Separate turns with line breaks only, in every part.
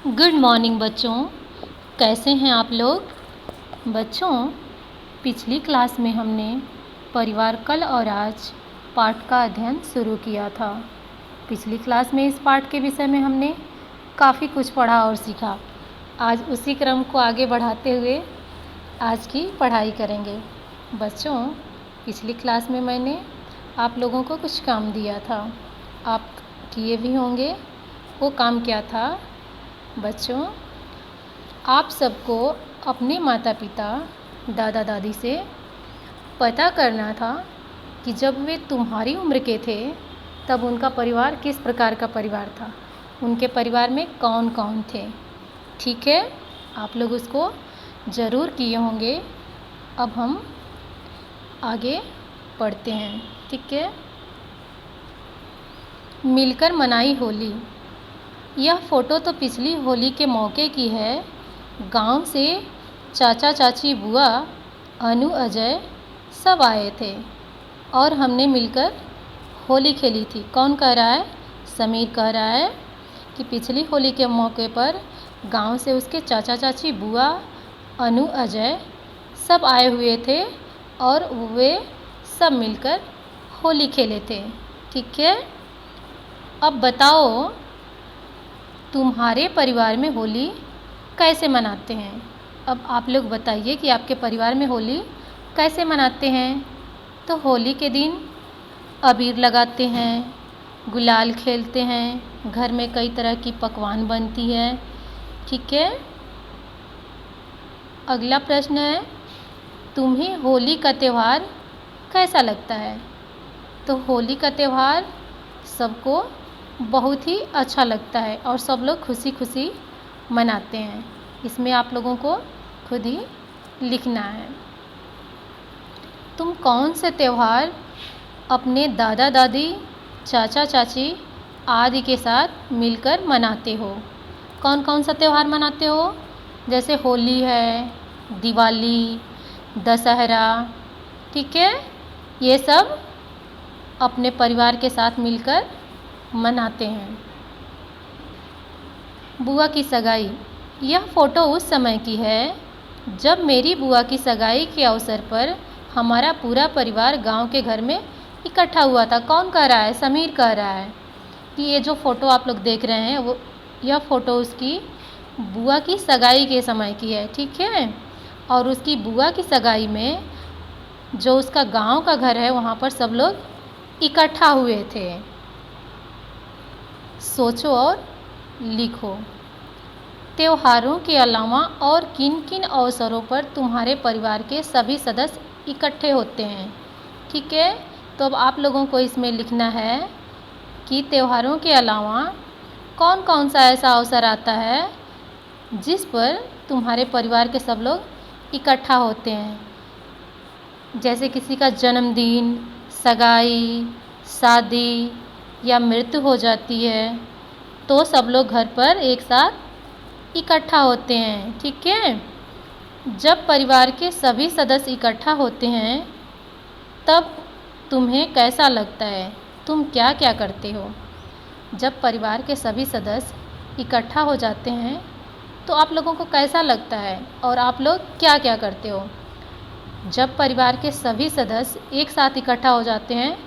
Good morning बच्चों, कैसे हैं आप लोग। बच्चों, पिछली क्लास में हमने परिवार कल और आज पाठ का अध्ययन शुरू किया था। पिछली क्लास में इस पाठ के विषय में हमने काफ़ी कुछ पढ़ा और सीखा। आज उसी क्रम को आगे बढ़ाते हुए आज की पढ़ाई करेंगे। बच्चों, पिछली क्लास में मैंने आप लोगों को कुछ काम दिया था, आप किए भी होंगे। वो काम क्या था बच्चों? आप सबको अपने माता पिता दादा दादी से पता करना था कि जब वे तुम्हारी उम्र के थे तब उनका परिवार किस प्रकार का परिवार था, उनके परिवार में कौन कौन थे। ठीक है, आप लोग उसको ज़रूर किए होंगे। अब हम आगे पढ़ते हैं। ठीक है, मिलकर मनाई होली। यह फ़ोटो तो पिछली होली के मौके की है। गांव से चाचा चाची बुआ अनु अजय सब आए थे और हमने मिलकर होली खेली थी। कौन कह रहा है? समीर कह रहा है कि पिछली होली के मौके पर गांव से उसके चाचा चाची बुआ अनु अजय सब आए हुए थे और वे सब मिलकर होली खेले थे। ठीक है, अब बताओ तुम्हारे परिवार में होली कैसे मनाते हैं। अब आप लोग बताइए कि आपके परिवार में होली कैसे मनाते हैं। तो होली के दिन अबीर लगाते हैं, गुलाल खेलते हैं, घर में कई तरह की पकवान बनती है। ठीक है, अगला प्रश्न है, तुम्हें होली का त्यौहार कैसा लगता है। तो होली का त्यौहार सबको बहुत ही अच्छा लगता है और सब लोग खुशी खुशी मनाते हैं। इसमें आप लोगों को खुद ही लिखना है। तुम कौन से त्यौहार अपने दादा दादी चाचा चाची आदि के साथ मिलकर मनाते हो। कौन कौन सा त्यौहार मनाते हो? जैसे होली है, दिवाली, दशहरा। ठीक है, ये सब अपने परिवार के साथ मिलकर मनाते हैं। बुआ की सगाई। यह फ़ोटो उस समय की है जब मेरी बुआ की सगाई के अवसर पर हमारा पूरा परिवार गांव के घर में इकट्ठा हुआ था। कौन कह रहा है? समीर कह रहा है कि ये जो फ़ोटो आप लोग देख रहे हैं वो यह फ़ोटो उसकी बुआ की सगाई के समय की है। ठीक है, और उसकी बुआ की सगाई में जो उसका गांव का घर है वहाँ पर सब लोग इकट्ठा हुए थे। सोचो और लिखो। त्योहारों के अलावा और किन किन अवसरों पर तुम्हारे परिवार के सभी सदस्य इकट्ठे होते हैं। ठीक है, तो अब आप लोगों को इसमें लिखना है कि त्योहारों के अलावा कौन कौन सा ऐसा अवसर आता है जिस पर तुम्हारे परिवार के सब लोग इकट्ठा होते हैं। जैसे किसी का जन्मदिन, सगाई, शादी या मृत्यु हो जाती है तो सब लोग घर पर एक साथ इकट्ठा होते हैं। ठीक है, जब परिवार के सभी सदस्य इकट्ठा होते हैं तब तुम्हें कैसा लगता है? तुम क्या क्या करते हो? जब परिवार के सभी सदस्य इकट्ठा हो जाते हैं तो आप लोगों को कैसा लगता है और आप लोग क्या क्या करते हो? जब परिवार के सभी सदस्य एक साथ इकट्ठा हो जाते हैं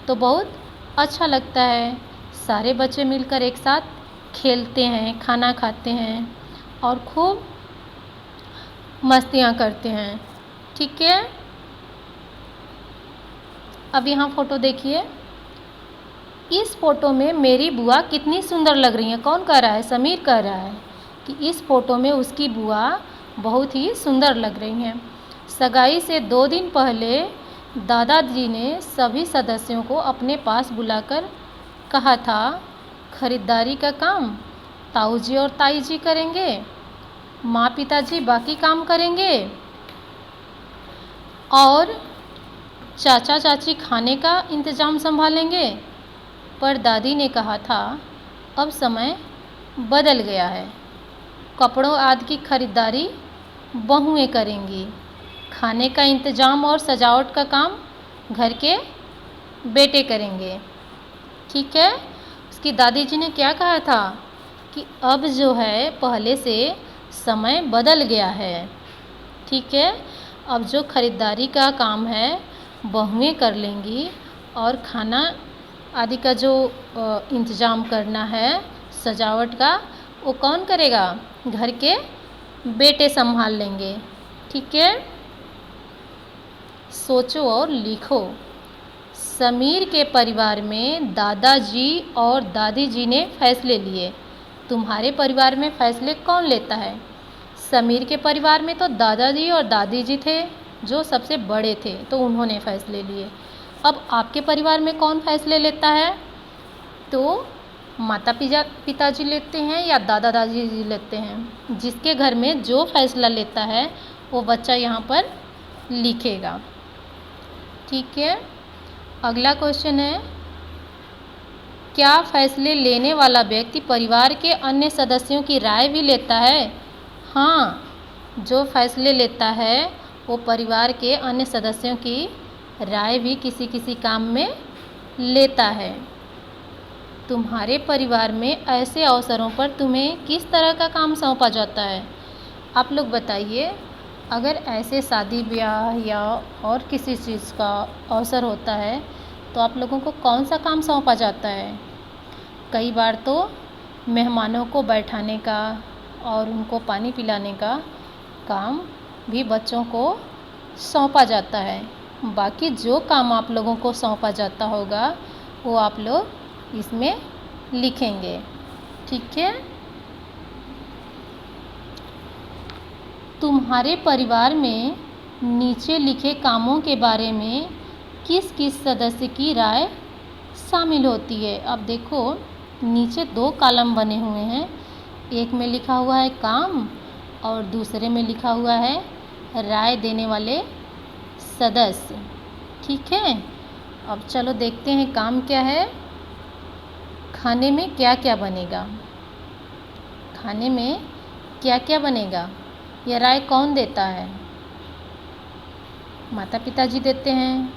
तो बहुत अच्छा लगता है। सारे बच्चे मिलकर एक साथ खेलते हैं, खाना खाते हैं और खूब मस्तियाँ करते हैं। ठीक है, अब यहाँ फ़ोटो देखिए। इस फ़ोटो में मेरी बुआ कितनी सुंदर लग रही है। कौन कह रहा है? समीर कह रहा है कि इस फ़ोटो में उसकी बुआ बहुत ही सुंदर लग रही हैं। सगाई से 2 दिन पहले दादाजी ने सभी सदस्यों को अपने पास बुलाकर कहा था, खरीदारी का काम ताऊ जी और ताई जी करेंगे, माँ पिताजी बाकी काम करेंगे और चाचा चाची खाने का इंतज़ाम संभालेंगे। पर दादी ने कहा था, अब समय बदल गया है, कपड़ों आदि की खरीदारी बहुएं करेंगी, खाने का इंतज़ाम और सजावट का काम घर के बेटे करेंगे। ठीक है, उसकी दादी जी ने क्या कहा था? कि अब जो है पहले से समय बदल गया है। ठीक है, अब जो खरीदारी का काम है बहुएं कर लेंगी और खाना आदि का जो इंतज़ाम करना है सजावट का, वो कौन करेगा? घर के बेटे संभाल लेंगे। ठीक है, सोचो और लिखो। समीर के परिवार में दादाजी और दादी जी ने फैसले लिए। तुम्हारे परिवार में फैसले कौन लेता है? समीर के परिवार में तो दादाजी और दादी जी थे जो सबसे बड़े थे, तो उन्होंने फैसले लिए। अब आपके परिवार में कौन फैसले लेता है? तो माता पिताजी लेते हैं या दादा दादी जी लेते हैं? जिसके घर में जो फैसला लेता है वो बच्चा यहाँ पर लिखेगा। ठीक है, अगला क्वेश्चन है, क्या फैसले लेने वाला व्यक्ति परिवार के अन्य सदस्यों की राय भी लेता है? हाँ, जो फैसले लेता है वो परिवार के अन्य सदस्यों की राय भी किसी किसी काम में लेता है। तुम्हारे परिवार में ऐसे अवसरों पर तुम्हें किस तरह का काम सौंपा जाता है? आप लोग बताइए। अगर ऐसे शादी ब्याह या और किसी चीज़ का अवसर होता है तो आप लोगों को कौन सा काम सौंपा जाता है? कई बार तो मेहमानों को बैठाने का और उनको पानी पिलाने का काम भी बच्चों को सौंपा जाता है। बाकी जो काम आप लोगों को सौंपा जाता होगा वो आप लोग इसमें लिखेंगे। ठीक है, तुम्हारे परिवार में नीचे लिखे कामों के बारे में किस किस सदस्य की राय शामिल होती है? अब देखो, नीचे 2 कॉलम बने हुए हैं, एक में लिखा हुआ है काम और दूसरे में लिखा हुआ है राय देने वाले सदस्य। ठीक है, अब चलो देखते हैं काम क्या है। खाने में क्या क्या बनेगा? खाने में क्या क्या बनेगा? यह राय कौन देता है? माता पिताजी देते हैं,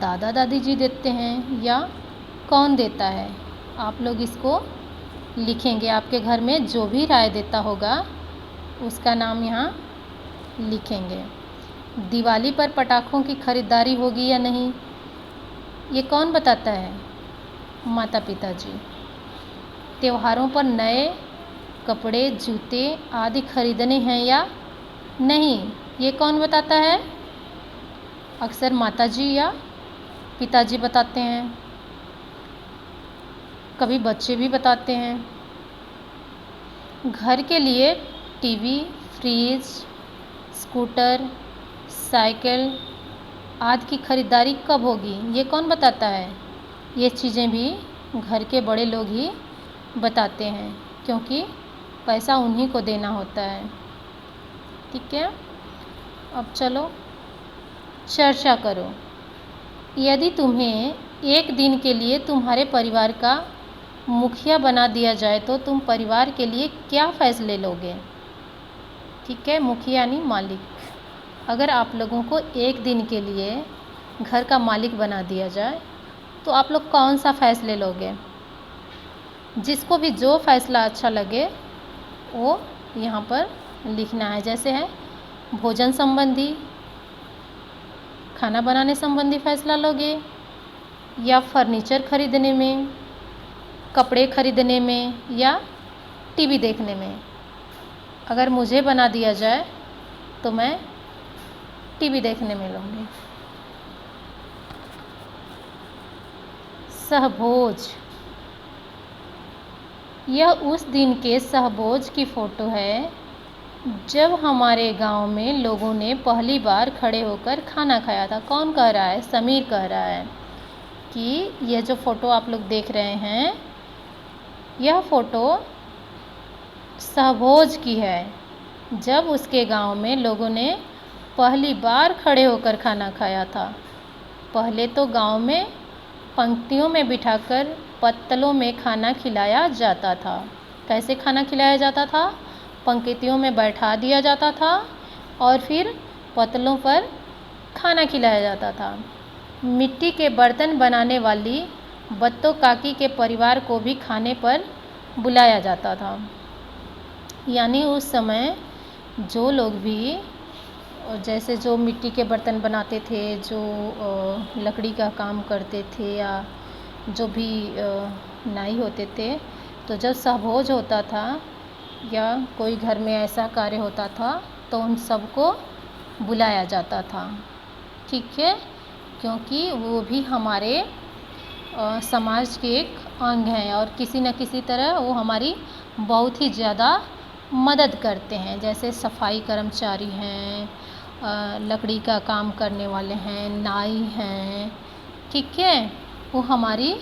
दादा दादी जी देते हैं या कौन देता है? आप लोग इसको लिखेंगे। आपके घर में जो भी राय देता होगा उसका नाम यहाँ लिखेंगे। दिवाली पर पटाखों की खरीदारी होगी या नहीं, ये कौन बताता है? माता पिताजी। त्योहारों पर नए कपड़े जूते आदि खरीदने हैं या नहीं, ये कौन बताता है? अक्सर माताजी या पिताजी बताते हैं, कभी बच्चे भी बताते हैं। घर के लिए टीवी, फ्रिज, स्कूटर, साइकिल आदि की खरीदारी कब होगी, ये कौन बताता है? ये चीज़ें भी घर के बड़े लोग ही बताते हैं, क्योंकि पैसा उन्हीं को देना होता है। ठीक है, अब चलो चर्चा करो। यदि तुम्हें एक दिन के लिए तुम्हारे परिवार का मुखिया बना दिया जाए तो तुम परिवार के लिए क्या फैसले लोगे? ठीक है, मुखिया यानी मालिक। अगर आप लोगों को एक दिन के लिए घर का मालिक बना दिया जाए तो आप लोग कौन सा फैसले लोगे? जिसको भी जो फैसला अच्छा लगे वो यहाँ पर लिखना है। जैसे है भोजन संबंधी, खाना बनाने संबंधी फैसला लोगे, या फर्नीचर खरीदने में, कपड़े खरीदने में, या टीवी देखने में। अगर मुझे बना दिया जाए तो मैं टीवी देखने में लूँगी। सहभोज, यह उस दिन के सहभोज की फ़ोटो है जब हमारे गांव में लोगों ने पहली बार खड़े होकर खाना खाया था। कौन कह रहा है? समीर कह रहा है कि यह जो फ़ोटो आप लोग देख रहे हैं यह फ़ोटो सहभोज की है, जब उसके गांव में लोगों ने पहली बार खड़े होकर खाना खाया था। पहले तो गांव में पंक्तियों में बिठाकर पत्तलों में खाना खिलाया जाता था। कैसे खाना खिलाया जाता था? पंक्तियों में बैठा दिया जाता था और फिर पत्तलों पर खाना खिलाया जाता था। मिट्टी के बर्तन बनाने वाली बत्तो काकी के परिवार को भी खाने पर बुलाया जाता था। यानी उस समय जो लोग भी जैसे जो मिट्टी के बर्तन बनाते थे, जो लकड़ी का काम करते थे, या जो भी नाई होते थे, तो जब सहभोज होता था या कोई घर में ऐसा कार्य होता था तो उन सबको बुलाया जाता था। ठीक है, क्योंकि वो भी हमारे समाज के एक अंग हैं और किसी न किसी तरह वो हमारी बहुत ही ज़्यादा मदद करते हैं। जैसे सफाई कर्मचारी हैं, लकड़ी का काम करने वाले हैं, नाई हैं, ठीक है, वो हमारी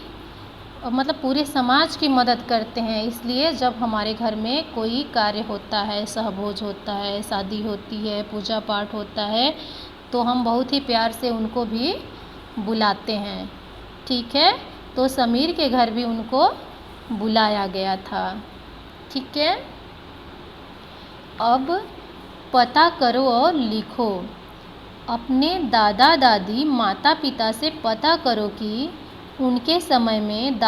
मतलब पूरे समाज की मदद करते हैं। इसलिए जब हमारे घर में कोई कार्य होता है, सहभोज होता है, शादी होती है, पूजा पाठ होता है, तो हम बहुत ही प्यार से उनको भी बुलाते हैं। ठीक है, तो समीर के घर भी उनको बुलाया गया था। ठीक है, अब पता करो और लिखो। अपने दादा दादी माता पिता से पता करो कि उनके समय में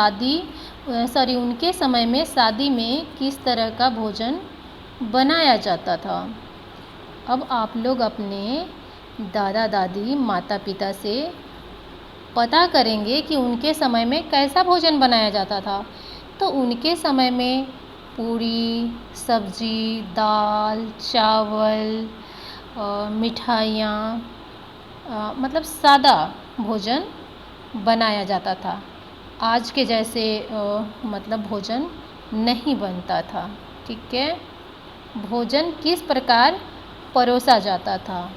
शादी में किस तरह का भोजन बनाया जाता था। अब आप लोग अपने दादा दादी माता पिता से पता करेंगे कि उनके समय में कैसा भोजन बनाया जाता था। तो उनके समय में पूरी, सब्जी, दाल, चावल, मिठाइयाँ, मतलब सादा भोजन बनाया जाता था। आज के जैसे मतलब भोजन नहीं बनता था। ठीक है, भोजन किस प्रकार परोसा जाता था।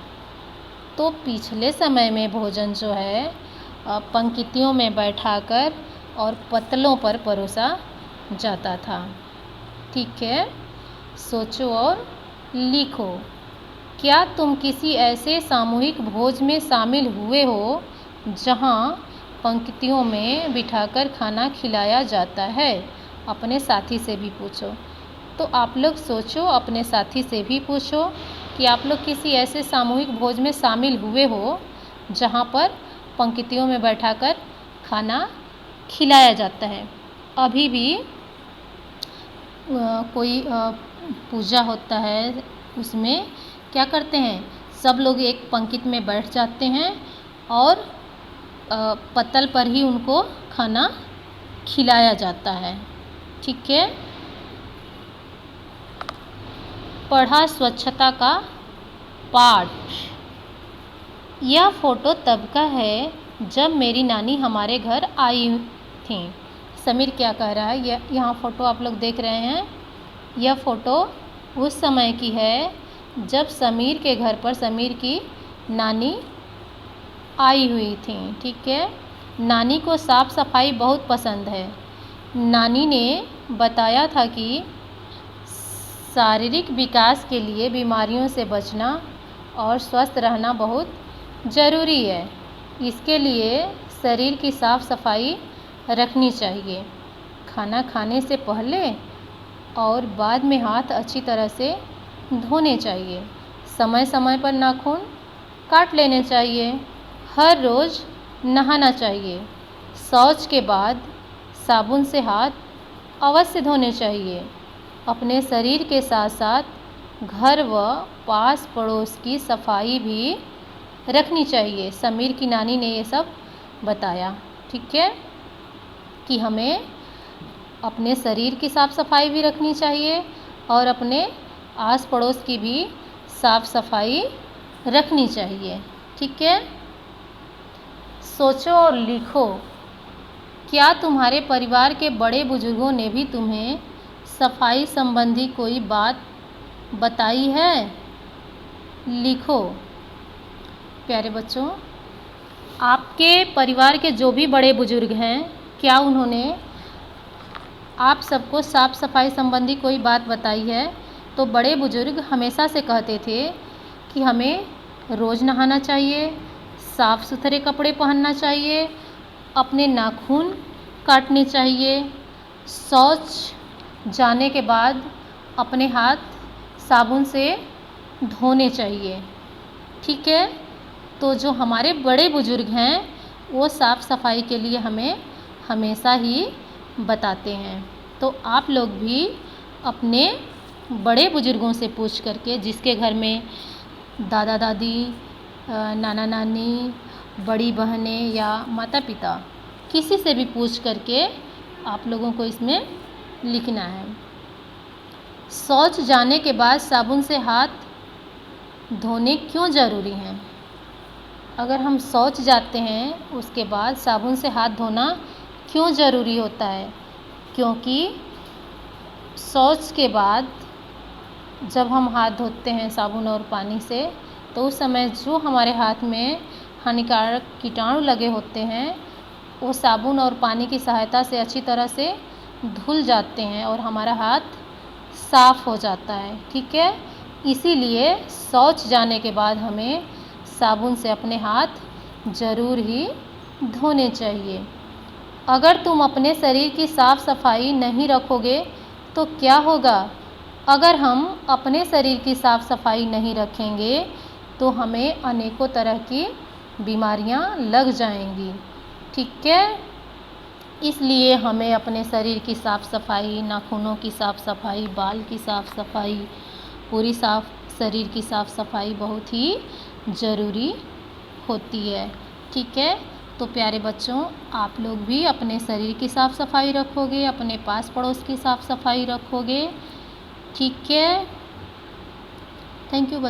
तो पिछले समय में भोजन जो है पंक्तियों में बैठाकर और पतलों पर परोसा जाता था। ठीक है, सोचो और लिखो। क्या तुम किसी ऐसे सामूहिक भोज में शामिल हुए हो जहां पंक्तियों में बिठाकर खाना खिलाया जाता है? अपने साथी से भी पूछो। तो आप लोग सोचो, अपने साथी से भी पूछो कि आप लोग किसी ऐसे सामूहिक भोज में शामिल हुए हो जहां पर पंक्तियों में बैठाकर खाना खिलाया जाता है। अभी भी कोई पूजा होता है, उसमें क्या करते हैं, सब लोग एक पंक्ति में बैठ जाते हैं और पत्तल पर ही उनको खाना खिलाया जाता है। ठीक है, पढ़ा स्वच्छता का पाठ। यह फ़ोटो तब का है जब मेरी नानी हमारे घर आई थी। समीर क्या कह रहा है, यहाँ फ़ोटो आप लोग देख रहे हैं, यह फ़ोटो उस समय की है जब समीर के घर पर समीर की नानी आई हुई थी। ठीक है, नानी को साफ़ सफाई बहुत पसंद है। नानी ने बताया था कि शारीरिक विकास के लिए बीमारियों से बचना और स्वस्थ रहना बहुत ज़रूरी है। इसके लिए शरीर की साफ़ सफाई रखनी चाहिए। खाना खाने से पहले और बाद में हाथ अच्छी तरह से धोने चाहिए। समय समय पर नाखून काट लेने चाहिए। हर रोज़ नहाना चाहिए। शौच के बाद साबुन से हाथ अवश्य धोने चाहिए। अपने शरीर के साथ साथ घर व पास पड़ोस की सफाई भी रखनी चाहिए। समीर की नानी ने ये सब बताया। ठीक है, कि हमें अपने शरीर की साफ़ सफाई भी रखनी चाहिए और अपने आस पड़ोस की भी साफ़ सफाई रखनी चाहिए। ठीक है, सोचो और लिखो। क्या तुम्हारे परिवार के बड़े बुजुर्गों ने भी तुम्हें सफाई संबंधी कोई बात बताई है? लिखो। प्यारे बच्चों, आपके परिवार के जो भी बड़े बुजुर्ग हैं, क्या उन्होंने आप सबको साफ़ सफाई संबंधी कोई बात बताई है? तो बड़े बुजुर्ग हमेशा से कहते थे कि हमें रोज़ नहाना चाहिए, साफ़ सुथरे कपड़े पहनना चाहिए, अपने नाखून काटने चाहिए, शौच जाने के बाद अपने हाथ साबुन से धोने चाहिए। ठीक है, तो जो हमारे बड़े बुजुर्ग हैं वो साफ़ सफाई के लिए हमें हमेशा ही बताते हैं। तो आप लोग भी अपने बड़े बुज़ुर्गों से पूछ करके, जिसके घर में दादा दादी, नाना नानी, बड़ी बहनें या माता पिता, किसी से भी पूछ करके आप लोगों को इसमें लिखना है। शौच जाने के बाद साबुन से हाथ धोने क्यों ज़रूरी हैं? अगर हम शौच जाते हैं उसके बाद साबुन से हाथ धोना क्यों ज़रूरी होता है? क्योंकि शौच के बाद जब हम हाथ धोते हैं साबुन और पानी से, तो उस समय जो हमारे हाथ में हानिकारक कीटाणु लगे होते हैं वो साबुन और पानी की सहायता से अच्छी तरह से धुल जाते हैं और हमारा हाथ साफ़ हो जाता है। ठीक है, इसीलिए शौच जाने के बाद हमें साबुन से अपने हाथ ज़रूर ही धोने चाहिए। अगर तुम अपने शरीर की साफ़ सफाई नहीं रखोगे तो क्या होगा? अगर हम अपने शरीर की साफ़ सफाई नहीं रखेंगे तो हमें अनेकों तरह की बीमारियां लग जाएंगी। ठीक है, इसलिए हमें अपने शरीर की साफ़ सफाई, नाखूनों की साफ़ सफाई, बाल की साफ़ सफाई, पूरी शरीर की साफ़ सफाई बहुत ही ज़रूरी होती है। ठीक है, तो प्यारे बच्चों, आप लोग भी अपने शरीर की साफ़ सफाई रखोगे, अपने पास पड़ोस की साफ़ सफाई रखोगे। ठीक है, थैंक यू बच्चों।